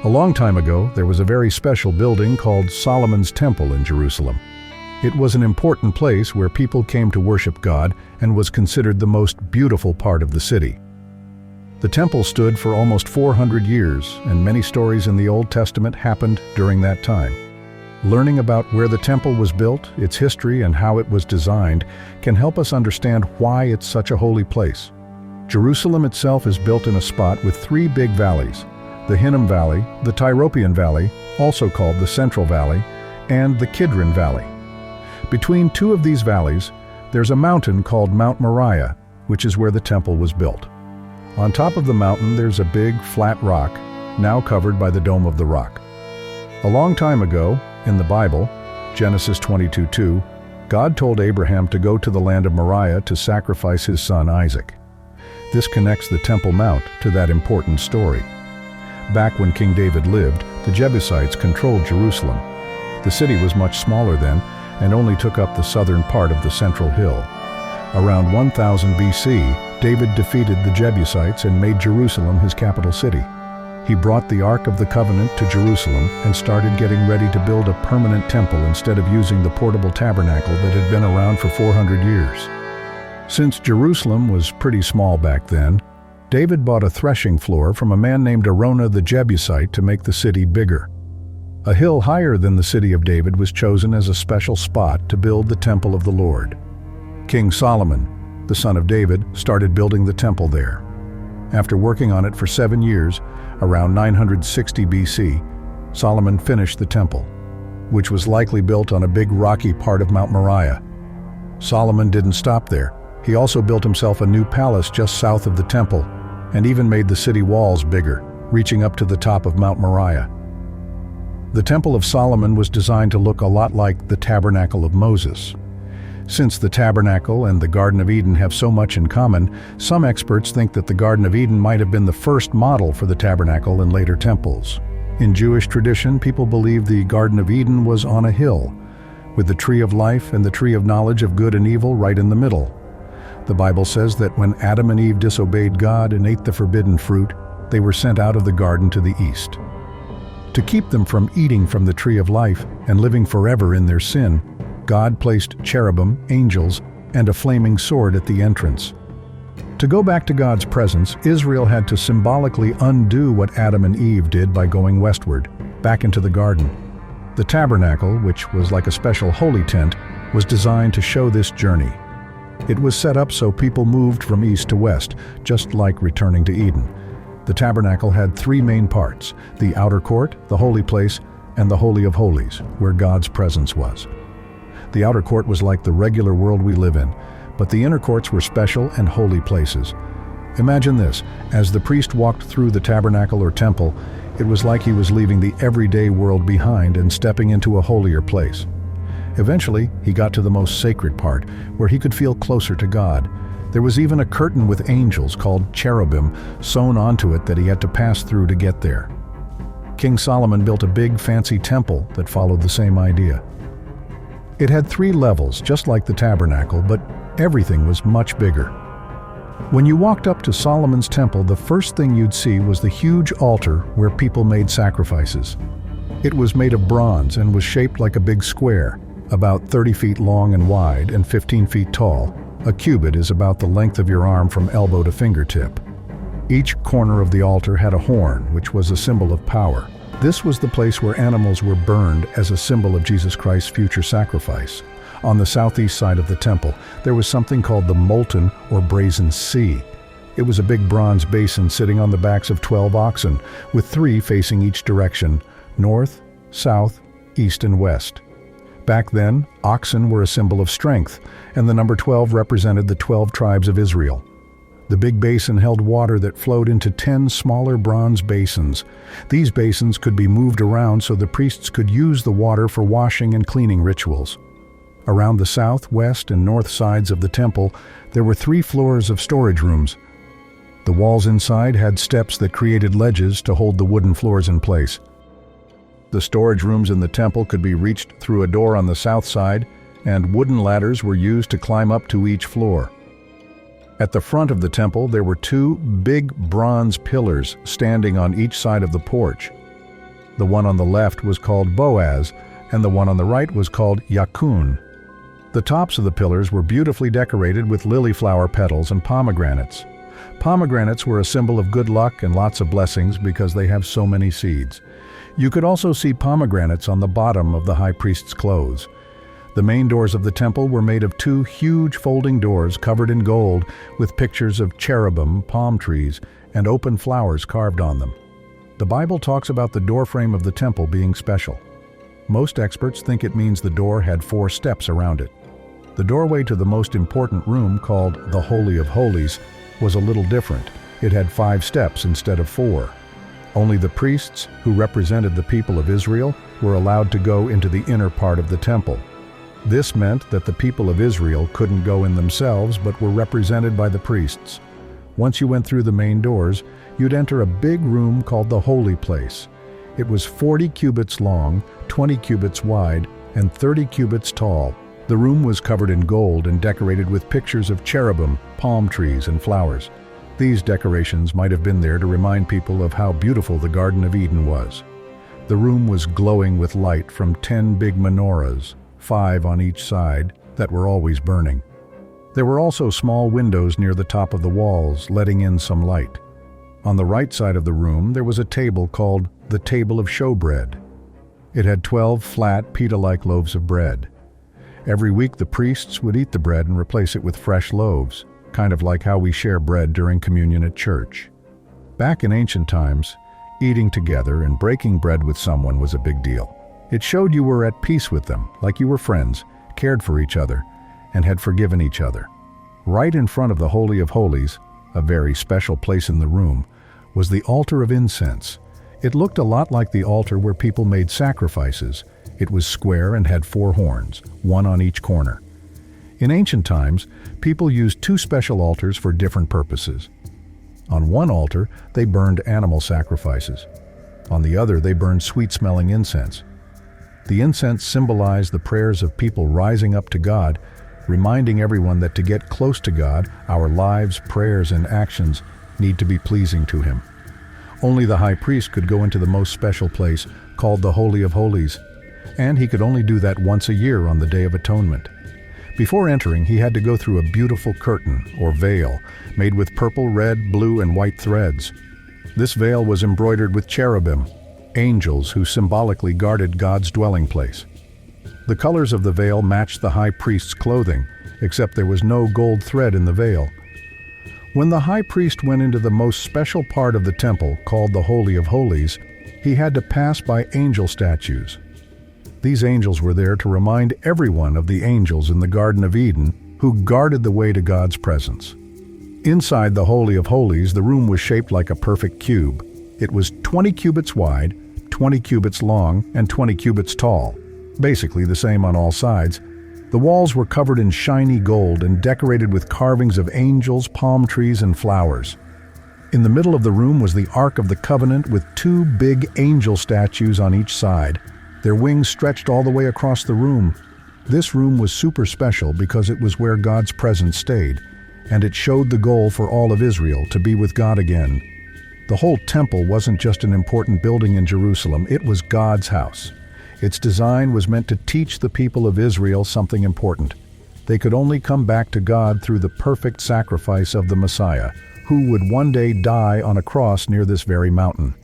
A long time ago, there was a very special building called Solomon's Temple in Jerusalem. It was an important place where people came to worship God and was considered the most beautiful part of the city. The temple stood for almost 400 years, and many stories in the Old Testament happened during that time. Learning about where the temple was built, its history, and how it was designed can help us understand why it's such a holy place. Jerusalem itself is built in a spot with three big valleys: the Hinnom Valley, the Tyropoeon Valley, also called the Central Valley, and the Kidron Valley. Between two of these valleys, there's a mountain called Mount Moriah, which is where the temple was built. On top of the mountain, there's a big, flat rock, now covered by the Dome of the Rock. A long time ago, in the Bible, Genesis 22:2, God told Abraham to go to the land of Moriah to sacrifice his son Isaac. This connects the Temple Mount to that important story. Back when King David lived, the Jebusites controlled Jerusalem. The city was much smaller then and only took up the southern part of the central hill. Around 1000 BC, David defeated the Jebusites and made Jerusalem his capital city. He brought the Ark of the Covenant to Jerusalem and started getting ready to build a permanent temple instead of using the portable tabernacle that had been around for 400 years. Since Jerusalem was pretty small back then, David bought a threshing floor from a man named Araunah the Jebusite to make the city bigger. A hill higher than the city of David was chosen as a special spot to build the temple of the Lord. King Solomon, the son of David, started building the temple there. After working on it for 7 years, around 960 BC, Solomon finished the temple, which was likely built on a big rocky part of Mount Moriah. Solomon didn't stop there. He also built himself a new palace just south of the temple, and even made the city walls bigger, reaching up to the top of Mount Moriah. The Temple of Solomon was designed to look a lot like the Tabernacle of Moses. Since the Tabernacle and the Garden of Eden have so much in common, some experts think that the Garden of Eden might have been the first model for the Tabernacle and later temples. In Jewish tradition, people believe the Garden of Eden was on a hill, with the tree of life and the tree of knowledge of good and evil right in the middle. The Bible says that when Adam and Eve disobeyed God and ate the forbidden fruit, they were sent out of the garden to the east. To keep them from eating from the tree of life and living forever in their sin, God placed cherubim, angels, and a flaming sword at the entrance. To go back to God's presence, Israel had to symbolically undo what Adam and Eve did by going westward, back into the garden. The tabernacle, which was like a special holy tent, was designed to show this journey. It was set up so people moved from east to west, just like returning to Eden. The tabernacle had 3 main parts: the outer court, the holy place, and the Holy of Holies, where God's presence was. The outer court was like the regular world we live in, but the inner courts were special and holy places. Imagine this: as the priest walked through the tabernacle or temple, it was like he was leaving the everyday world behind and stepping into a holier place. Eventually, he got to the most sacred part, where he could feel closer to God. There was even a curtain with angels called cherubim sewn onto it that he had to pass through to get there. King Solomon built a big, fancy temple that followed the same idea. It had 3 levels, just like the tabernacle, but everything was much bigger. When you walked up to Solomon's temple, the first thing you'd see was the huge altar where people made sacrifices. It was made of bronze and was shaped like a big square, about 30 feet long and wide and 15 feet tall. A cubit is about the length of your arm from elbow to fingertip. Each corner of the altar had a horn, which was a symbol of power. This was the place where animals were burned as a symbol of Jesus Christ's future sacrifice. On the southeast side of the temple, there was something called the molten or brazen sea. It was a big bronze basin sitting on the backs of 12 oxen, with 3 facing each direction: north, south, east, and west. Back then, oxen were a symbol of strength, and the number 12 represented the 12 tribes of Israel. The big basin held water that flowed into 10 smaller bronze basins. These basins could be moved around so the priests could use the water for washing and cleaning rituals. Around the south, west, and north sides of the temple, there were 3 floors of storage rooms. The walls inside had steps that created ledges to hold the wooden floors in place. The storage rooms in the temple could be reached through a door on the south side, and wooden ladders were used to climb up to each floor. At the front of the temple, there were 2 big bronze pillars standing on each side of the porch. The one on the left was called Boaz, and the one on the right was called Yakun. The tops of the pillars were beautifully decorated with lily flower petals and pomegranates. Pomegranates were a symbol of good luck and lots of blessings because they have so many seeds. You could also see pomegranates on the bottom of the high priest's clothes. The main doors of the temple were made of two huge folding doors covered in gold with pictures of cherubim, palm trees, and open flowers carved on them. The Bible talks about the doorframe of the temple being special. Most experts think it means the door had 4 steps around it. The doorway to the most important room, called the Holy of Holies, was a little different. It had 5 steps instead of 4. Only the priests, who represented the people of Israel, were allowed to go into the inner part of the temple. This meant that the people of Israel couldn't go in themselves but were represented by the priests. Once you went through the main doors, you'd enter a big room called the Holy Place. It was 40 cubits long, 20 cubits wide, and 30 cubits tall. The room was covered in gold and decorated with pictures of cherubim, palm trees, and flowers. These decorations might have been there to remind people of how beautiful the Garden of Eden was. The room was glowing with light from 10 big menorahs, 5 on each side, that were always burning. There were also small windows near the top of the walls, letting in some light. On the right side of the room, there was a table called the Table of Showbread. It had 12 flat, pita-like loaves of bread. Every week the priests would eat the bread and replace it with fresh loaves, kind of like how we share bread during communion at church. Back in ancient times, eating together and breaking bread with someone was a big deal. It showed you were at peace with them, like you were friends, cared for each other, and had forgiven each other. Right in front of the Holy of Holies, a very special place in the room, was the altar of incense. It looked a lot like the altar where people made sacrifices. It was square and had 4 horns, 1 on each corner. In ancient times, people used 2 special altars for different purposes. On one altar, they burned animal sacrifices. On the other, they burned sweet-smelling incense. The incense symbolized the prayers of people rising up to God, reminding everyone that to get close to God, our lives, prayers, and actions need to be pleasing to Him. Only the high priest could go into the most special place, called the Holy of Holies, and he could only do that once a year on the Day of Atonement. Before entering, he had to go through a beautiful curtain, or veil, made with purple, red, blue, and white threads. This veil was embroidered with cherubim, angels who symbolically guarded God's dwelling place. The colors of the veil matched the high priest's clothing, except there was no gold thread in the veil. When the high priest went into the most special part of the temple, called the Holy of Holies, he had to pass by angel statues. These angels were there to remind everyone of the angels in the Garden of Eden who guarded the way to God's presence. Inside the Holy of Holies, the room was shaped like a perfect cube. It was 20 cubits wide, 20 cubits long, and 20 cubits tall, basically the same on all sides. The walls were covered in shiny gold and decorated with carvings of angels, palm trees, and flowers. In the middle of the room was the Ark of the Covenant with 2 big angel statues on each side. Their wings stretched all the way across the room. This room was super special because it was where God's presence stayed, and it showed the goal for all of Israel to be with God again. The whole temple wasn't just an important building in Jerusalem, it was God's house. Its design was meant to teach the people of Israel something important. They could only come back to God through the perfect sacrifice of the Messiah, who would one day die on a cross near this very mountain.